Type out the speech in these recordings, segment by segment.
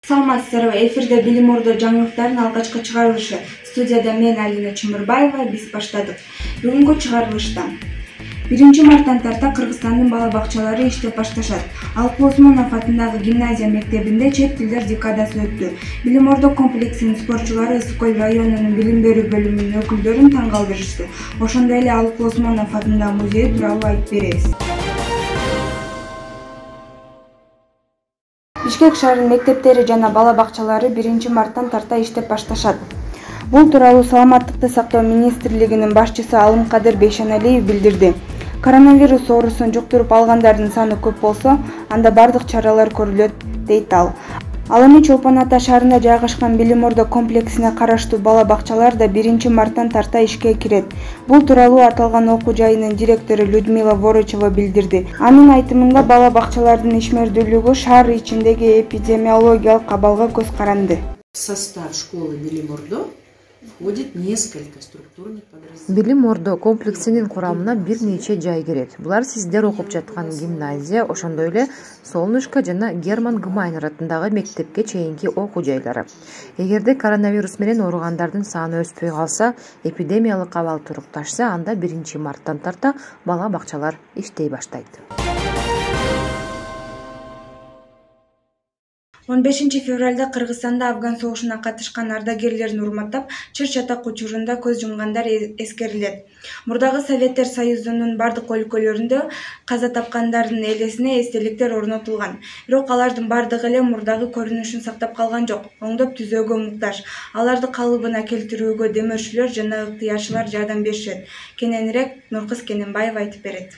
Саламатсыздарбы, эфирде Билим Ордо жаңылыктардын алгачкы чыгарылышы. Студияда мен Алина Чымырбаева, биз баштадык. Бүгүнкү чыгарылышта 1-марттан тарта Кыргызстандын бала бакчалары иштеп башташат. Алпы Осмонов атындагы гимназия мектебинде чет тилдер декадасы өттү. Билим Ордо комплексинин спортчулары Ысык-Көл районунун билим берүү бөлүмүнүн өкүлдөрүн таң калтырышты. Ошондой эле Алпы Осмонов атындагы музей тууралуу айтып беребиз. Бишкек шаарынын мектептери жана бала бакчалары 1-марттан тарта иштеп башташат. Бул тууралуу Саламаттыкты сактоо министрлигинин башчысы Алымкадыр Бейшеналиев билдирди. Коронавирус оорусун жуктуруп алгандардын саны көп болсо, анда бардык чаралар көрүлөт, дейт ал. Ал эми Чолпон Ата шаарында жайгашкан Билим Ордо комплексине караштуу бала бакчалар да 1-марттан тарта ишке кирет. Бул тууралуу аталган окуу жайынын директору Людмила Ворочева билдирди. Анын айтымында бала бакчалардын ишмердүүлүгү шаар ичиндеги эпидемиологиялык абалга көз каранды. В состав школы Билим Ордо входит несколько структурных подразделений. Билим Ордо комплексинин курамына бир нече жай кирет. Булар сиздер окуп жаткан гимназия, ошондой эле Солнышко жана Герман Гмайнер атындагы мектепке чейинки окуу жайлары. Эгерде коронавирус менен ооругандардын саны өспөй калса, эпидемиялык абал турукташса, анда 1-марттан тарта бала бакчалар иштей баштайт. 15 февралда Кыргызстанда Афган согушуна катышкан ардагерлерин урматтап, чыр-чатак учурунда көз жумгандар эскерилет. Мурдагы Советтер Союзунун бардык өлкөлөрүндө каза тапкандардын элесине эстеликтер орнотулган. Бирок алардын бардыгы эле мурдагы көрүнүшүн сактап калган жок. Оңдоп түзөөгө муктаж. Аларды калыбына келтирүүгө демөөрчүлөр жана ыктыярчылар жардам беришет. Кененирээк Нуркыз Кененбаева айтып берет.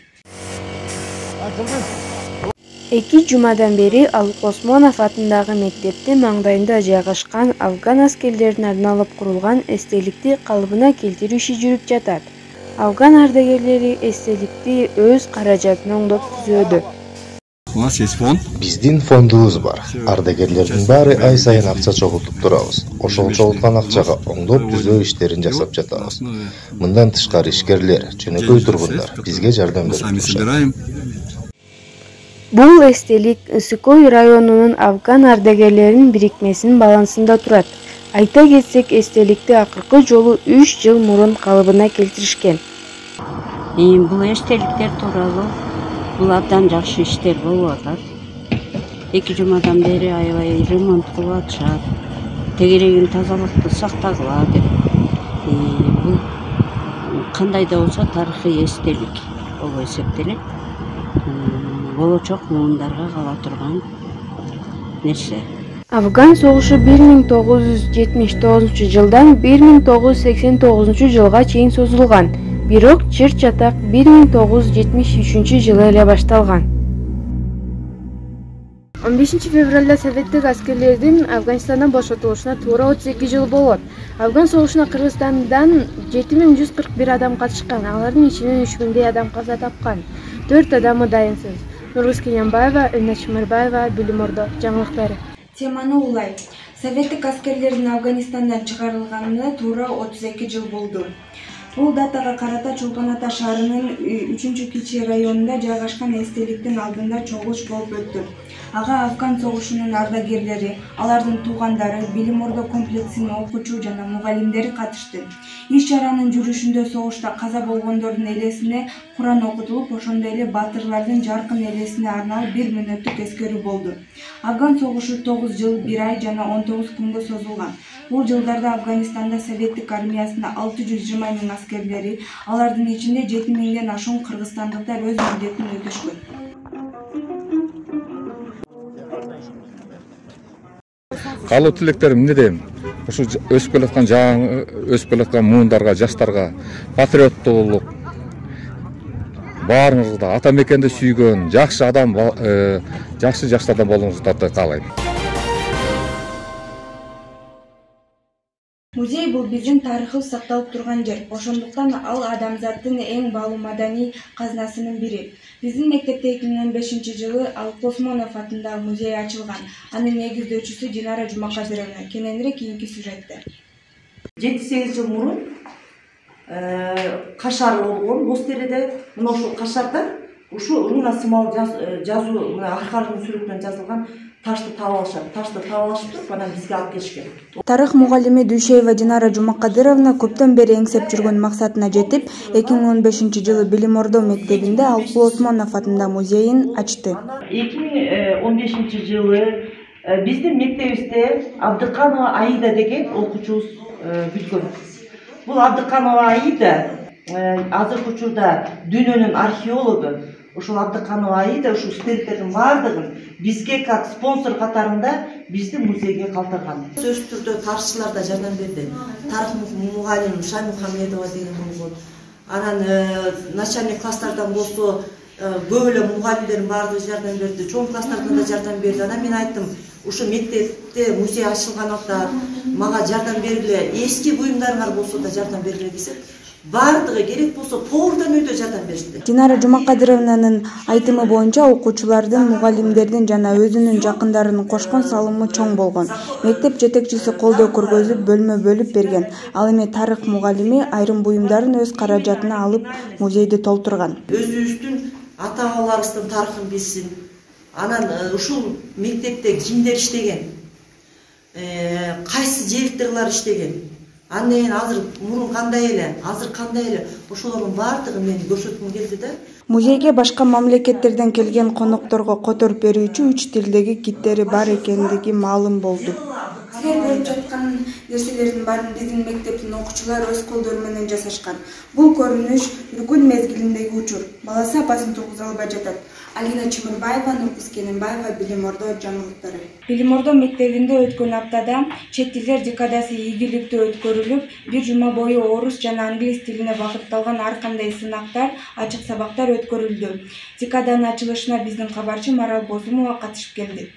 2 жумадан бери Алпы Осмонов атындагы мектептин маңдайында жайгашкан афган аскерлерине арналып курулган эстеликти калыбына келтирүү иши жүрүп жатат. Афган ардагерлери эстеликти өз каражатына оңдоп түзөдү. У нас есть фонд. Биздин фондубуз бар. Ардагерлердин баары ай сайын акча чогултуп турабыз. Ошол чогулткан акчага оңдоп түзөө иштерин жасап жатабыз. Мындан тышкары ишкерлер, жөнөкөй тургундар бизге жардам берип турушат. Бул эстелик Ысык-Көл районунун афган ардагерлеринин бирикмесинин балансында турат. Айта кетсек, эстеликти акыркы жолу 3 жыл мурун калыбына келтиришкен. Бул эстеликтер тууралуу бул абдан жакшы иштер болуп атат. 2 жумадан бери аябай ремонт кылып атышат. Тегерегин тазалыкты сактагыла деп. Бул кандай да болсо тарыхый эстелик болуп эсептелет. Болочок муундарга кала турган нерсе. Афган согушу 1979 жылдан 1989 жылга чейин созулган. Бирок чыр-чатак 1973 жылы эле башталган. 15 февралда советтик аскерлердин Афганистандан бошотулушуна туура 32 жыл болот. Афган согушуна Кыргызстандан 7141 адам катышкан. Алардын ичинен 3000 адам каза тапкан. 4 адамы дайынсыз. Нуркыз Кененбаева, Алина Чымырбаева, Билим Ордо жаңылыктары. Теманы улай. Советтик аскерлердин Афганистандан чыгарылганына туура 32 жыл болду. Бул датага карата Чолпон Ата шаарынын 3-Кичи районунда жайгашкан эстеликтин алдында чогулуш болуп өттү. Ага Афган согушунун ардагерлери, алардын туугандары, Билим Ордо комплексинин окуучу жана мугалимдери катышты. Иш чаранын жүрүшүндө согушта каза болгондордун элесине Куран окутулуп, ошондой эле батырлардын жаркын элесине арналып 1 мүнөттүк эскерүү болду. Афган согушу 9 жыл, 1 ай жана 19 күнгө созулган. Бул жылдарда Афганистанда советтик армиясына 620 000 аскерлери, алардын ичинде 7 000ден ашуун кыргызстандыктар өз милдетин өтөшкөн. Калуу тилектерим эмне дейм? Ушу өсүп келаткан муундарга, жаштарга патриоттуулук, баарыңызда ата мекенди сүйгөн, жакшы адам, жакшы жаштардан болуңуздарды каалайм. Музей бул биздин тарыхыбыз сакталып турган жер. Ошондуктан ал адамзаттын эң баалуу маданий казнасынын бири. Биздин мектепте 2015-жылы Алпы Осмонов атындагы музей ачылган. Анын негиздөөчүсү Динара Жумакадыровна. Кененирээк кийинки сюжетте. 7-8 жыл мурун кашар болгон Боз Тереде. Мына ушул кашарда ушу руна сымал жазуу арканын сүрөтүнөн жазылган ташты таап алышат. Ташты таап алышып туруп, анан бизге алып келишкен. Тарых мугалими Дүйшеева Динара Жумакадыровна көптөн бери эңсеп жүргөн максатына жетип, 2015-жылы Билим Ордо мектебинде Алпы Осмонов атындагы музейин ачты. 2015-жылы биздин мектебибизде Абдыканова Аида деген окуучубуз бүткөн. Бул Абдыканова Аида азыркы учурда дүйнөнүн археологу. Ушул Абдыканова Аида ушул стелдердин баардыгын бизге как спонсор катарында биздин музейге калтырган. Сөзсүз түрдө тарыхчылар да жардам берди. Тарых мугалим Шаймухамедова деген болгон. Анан начальник класстардан болсо көп эле мугалимдердин баардыгы жардам берди. Чоң класстардан да жардам берди. Анан мен айттым, ушу мектепте музей ачылганында мага жардам бергиле, эски буюмдарыңар болсо да жардам бергиле десек, баардыгы керек болсо тоордон өйдө жардам беришти. Динара Жумакадыровнанын айтымы боюнча окуучулардын, мугалимдердин жана өзүнүн жакындарынын кошкон салымы чоң болгон. Мектеп жетекчиси колдоо көргөзүп, бөлмө бөлүп берген. Ал эми тарых мугалими айрым буюмдарын өз каражатына алып музейди толтурган. Өзүбүздүн ата-бабаларыбыздын тарыхын билсин. Анан ушул мектепте кимдер иштеген, кайсы директорлор иштеген, анан азыр мурун кандай эле, азыр кандай эле, ошолордун баардыгын мен көрсөткүм келди да. Музейге башка мамлекеттерден келген конокторго которуп берүүчү 3 тилдеги киттери бар экендиги маалым болду. Силер көрүп жаткан нерселердин баарын биздин мектептин окуучулары өз колдору менен жасашкан. Бул көрүнүш бүркүн мезгилиндеги учур. Баласы апасын тургуза албай жатат. Алина Чымырбаева, Нуркыз Кененбаева, Билим Ордо жаңылыктары. Билим Ордо мектебинде өткөн аптада чет тилдер декадасы ийгиликтүү өткөрүлүп, бир жума бою орус жана англис тилине багытталган ар кандай сынактар, ачык сабактар өткөрүлдү. Декаданын ачылышына биздин кабарчы Марал Бозумова катышып келди.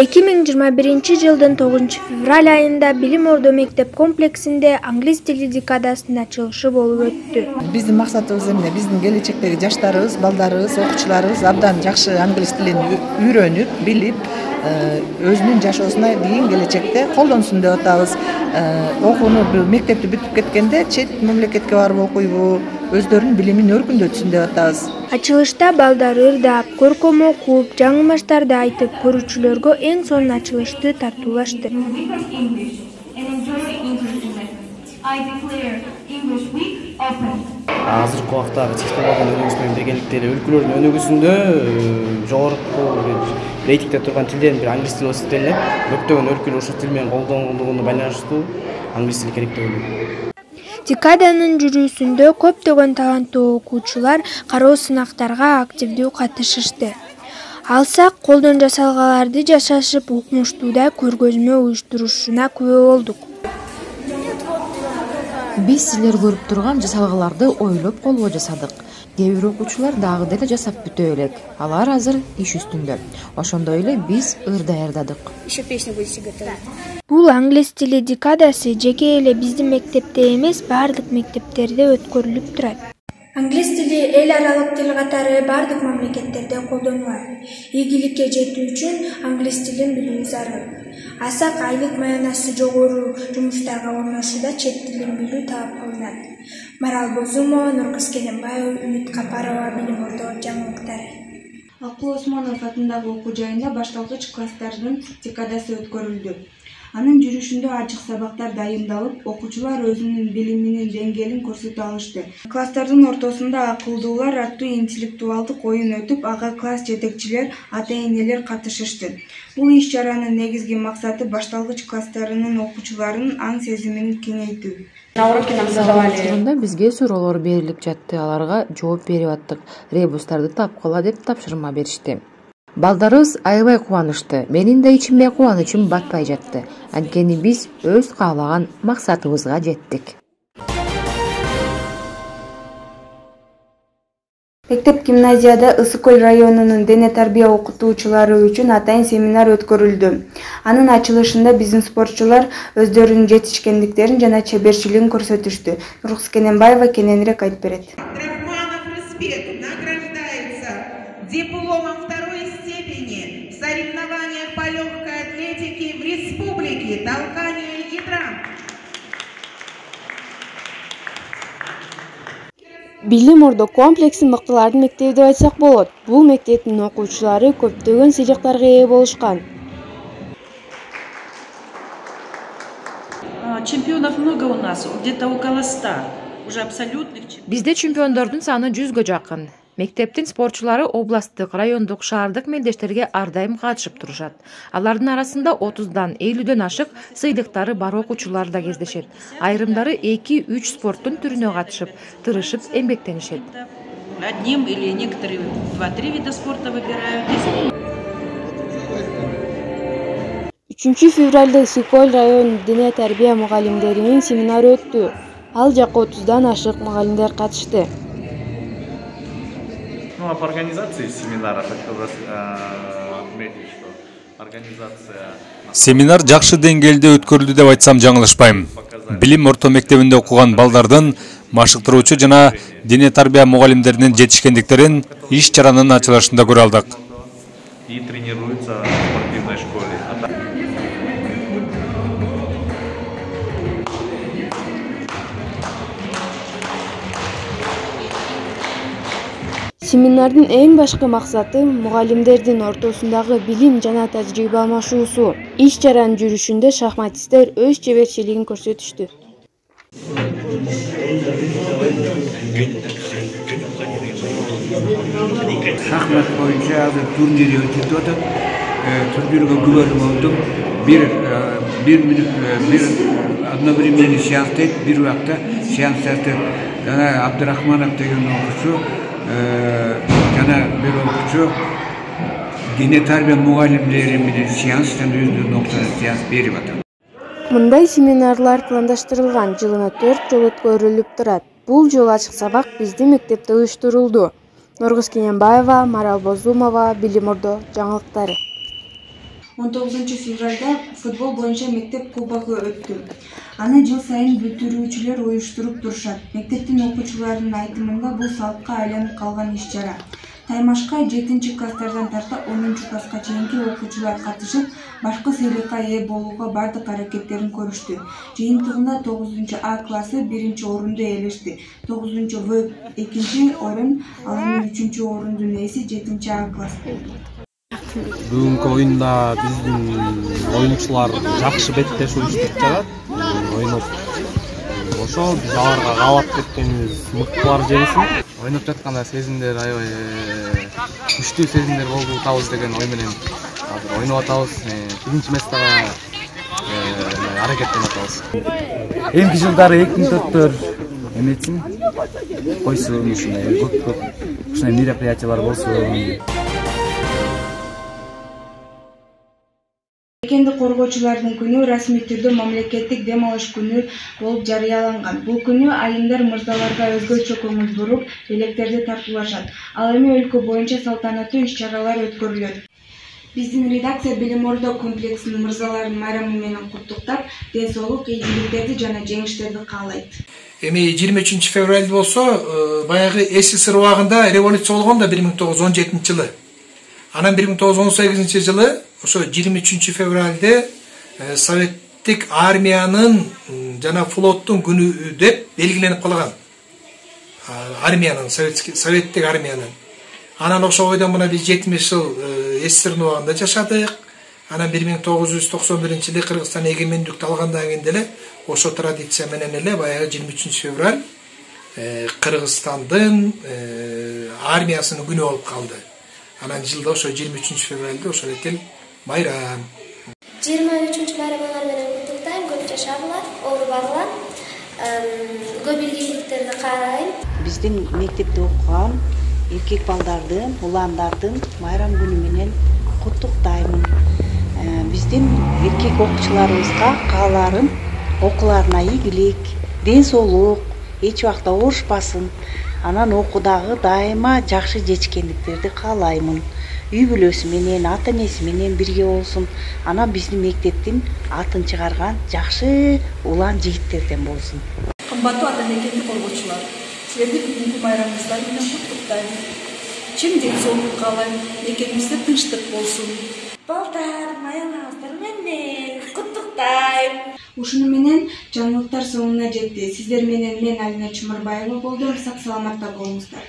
Эки миң жыйырма биринчи жылдын 9 февраль айында Билим Ордо мектеп комплексинде англис тили декадасынын ачылышы болуп өттү. Биздин максатыбыз эмне? Биздин келечектеги жаштарыбыз, балдарыбыз, окуучуларыбыз абдан жакшы англис тилин үйрөнүп, билип, өзүнүн жашоосуна кийин келечекте колдонсун деп атабыз. Окууну мектепти бүтүп кеткенде чет мамлекетке барып окуйбу, өздөрүнүн билимин өркүндөтсүн деп атабыз. Ачылышта балдар ырдап, көркөм окуп, жаңылмаштарды айтып, көрүүчүлөргө эң сонун ачылышты тартуулашты. Азыркы убакта цифрлардын өнүгүүсү менен биргеликте эле өлкөлөрдүн өнүгүүсүндө жогорку рейтингде турган тилдердин бири англис тили болуп эсептелинет. Көптөгөн өлкөлөр ушул тил менен колдонгондугуна байланыштуу англис тили керек деп ойлойм. Декаданын жүрүүсүндө көптөгөн таланттуу окуучулар кароо сынактарга активдүү катышышты. Алсак колдон жасалгаларды жашашып укмуштууда көргөзмө уюштурушуна күбө болдук. Биз силер көрүп турган жасалгаларды ойлоп колго жасадык. Кээ бир окуучулар дагы деле жасап бүтө элек. Алар азыр иш үстүндө. Ошондой эле биз ыр даярдадык. Бул англис тили декадасы жеке эле биздин мектепте эмес, бардык мектептерде өткөрүлүп турат. Англис тили эл аралык тил катары бардык мамлекеттерде колдонулат. Ийгиликке жетүү үчүн англис тилин билүү зарыл. Асак айлык маянасы жогору жумуштарга орношууда чет тилин билүү талап кылынат. Марал Бозумова, Нуркыз Кененбаева, Үмүт Капарова, Билим Ордо жаңылыктары. Алпы Осмонов атындагы окуу жайында башталгыч класстардын декадасы өткөрүлдү. Анын жүрүшүндө ачык сабактар дайындалып, окуучулар өзүнүн билиминин деңгээлин көрсөтө алышты. Класстардын ортосунда акылдуулар аттуу интеллектуалдык оюн өтүп, ага класс жетекчилер, ата-энелер катышышты. Бул иш-чаранын негизги максаты башталгыч класстарынын окуучуларынын аң сезимин кеңейтүү. Учурунда бизге суроолор берилип жатты, аларга жооп берип аттык. Ребустарды тапкыла деп тапшырма беришти. Балдарыбыз аябай кубанышты. Менин да ичиме кубанычым батпай жатты. Анткени биз өз каалаган максатыбызга жеттик. Мектеп гимназияда Ысык Көл районунун дене тарбия окутуучулары үчүн атайын семинар өткөрүлдү. Анын ачылышында биздин спортчулар өздөрүнүн жетишкендиктерин жана чеберчилигин көрсөтүштү. Нургуз Кененбаева кененирээк айтып берет. Драхманов Рыспек награждается дипломом второй степени в соревнованиях по легкой атлетике в республике толкания ядра. Билим Ордо комплекси мыктылардын мектеби деп айтсак болот. Бул мектептин окуучулары көптөгөн сыйлыктарга ээ болушкан. Чемпионов много у нас, где-то около 100. Уже абсолютных. Бизде чемпиондордун саны 100гө жакын. Мектептин спортчулары областтык, райондук, шаардык мелдештерге ар дайым катышып турушат. Алардын арасында 30дан 50дөн ашык сыйлыктары бар окуучулар да кездешет. Айрымдары 2-3 спорттун түрүнө катышып, тырышып эмгектенишет. Одним или некоторые 2-3 вида спорта выбирают. 3 февралда Ысык Көл районунун дене тарбия мугалимдеринин семинары өттү. Ал жакка 30дан ашык мугалимдер катышты. Ну, а по организации семинара хотел отметить, что организация... Семинар жакшы деңгээлде өткөрүлдү деп айтсам жаңылышпайм. Билим орто мектебинде окуган балдардын машыктыруучу жана дене тарбия мугалимдеринин жетишкендиктерин иш чаранын ачылышында көрө алдык. И тренируются в спортивной школе. Семинардын эң башкы максаты мугалимдердин ортосундагы билим жана тажрыйба алмашуусу. Иш чаранын жүрүшүндө шахматисттер өз чеберчилигин көрсөтүштү. Шахмат боюнча азыр турнир өтүп атат. Турнирге күбөлүп болдум. Bir одновременно сеанстайт, bir убакта сеанстайт. Жана Абдырахманов деген окуучу жана бир окуучу дене тарбия мугалимдери менен сеанс жана өздөрүнүн окуучуларына сеанс берип атат. Мындай семинарлар пландаштырылган, жылына 4 жолу өткөрүлүп турат. Бул жолу ачык сабак биздин мектепте уюштурулду. Нургуз Кененбаева, Марал Бозумова, Билим Ордо жаңылыктары. 19 февралда футбол боюнча мектеп кубогу өттү. Аны жыл сайын бүтүрүүчүлөр уюштуруп турушат. Мектептин окуучуларынын айтымында бул салпка айланып калган иш чара. Таймашка 7-класстардан тарта 10-класска чейинки окуучулар катышып, башкы сыйлыкка ээ болууга бардык аракеттерин көрүштү. Жыйынтыгында 9-А классы 1-орунду ээлешти. 9-В 2-орун, ал эми 3-орундун ээси 7-А класс болду. Бүгүнкү оюнда биздин оюнчулар жакшы беттеш уюштуруп жатат. Ойноп ошо биз аларга каалап кеткенибиз мыктылар жеңсин. Ойноп жатканда сезимдер аябай күчтүү сезимдер болуп атабыз деген ой менен азыр ойноп атабыз. Биринчи местага аракеттенип атабыз. Эмки жылдары 2004 эметсин койсун, ушундай көп ушундай мероприятиялар болсун. Мекенди коргоочулардын күнү расмий түрдө мамлекеттик дем алыш күнү болуп жарыяланган. Бул күнү айымдар мырзаларга өзгөчө көңүл буруп, электерди тартуулашат. Ал эми өлкө боюнча салтанаттуу иш-чаралар өткөрүлөт. Биздин редакция Билим Ордо комплексинин мырзаларын майрамы менен куттуктап, ден соолук, ийгиликтерди жана жеңиштерди каалайт. Эми 23 февраль болсо, баягы СССР убагында революция болгон да 1917-жылы. Анан 1918-жылы ошо 23 февралде советтик армиянын жана флоттун күнү деп белгиленип калган. Армиянын, советтик армиянын. Анан ошо бойдон мына биз 70 жыл СССРдин убагында жашадык. Анан 1991-жылы Кыргызстан эгемендүүлүктү алгандан кийин деле ошо традиция менен эле баягы 23 февраль Кыргызстандын армиясынын күнү болуп калды. Анан жылда ошо 23 февралда ошо этел майрам. 23 майрамыңар менен куттуктайм, көп жашагыла, оорубагыла, көп ийгиликтерди каалайм. Биздин мектепте окуган эркек балдардын, уландардын майрам күнү менен куттуктаймын. Биздин эркек окуучуларыбызга кааларым окууларына ийгилик, ден соолук, эч убакта оорушпасын. Анан окуудагы дайыма жакшы жетишкендиктерди каалаймын. Үй бүлөсү менен, ата энеси менен бирге болсун. Анан биздин мектептин атын чыгарган жакшы улан жигиттерден болсун. Кымбаттуу ата мектептик окуучулар, силерди бүгүнкү майрамыңыздар менен куттуктайм. Чын ден соолук каалайм, мекенибизде тынчтык болсун. Балдар, майрамыңыздар менен куттуктайм. Ушуну менен жаңылыктар соңуна жетти. Сиздер менен мен Алина Чумурбаева болдум. Сак саламатта болуңуздар.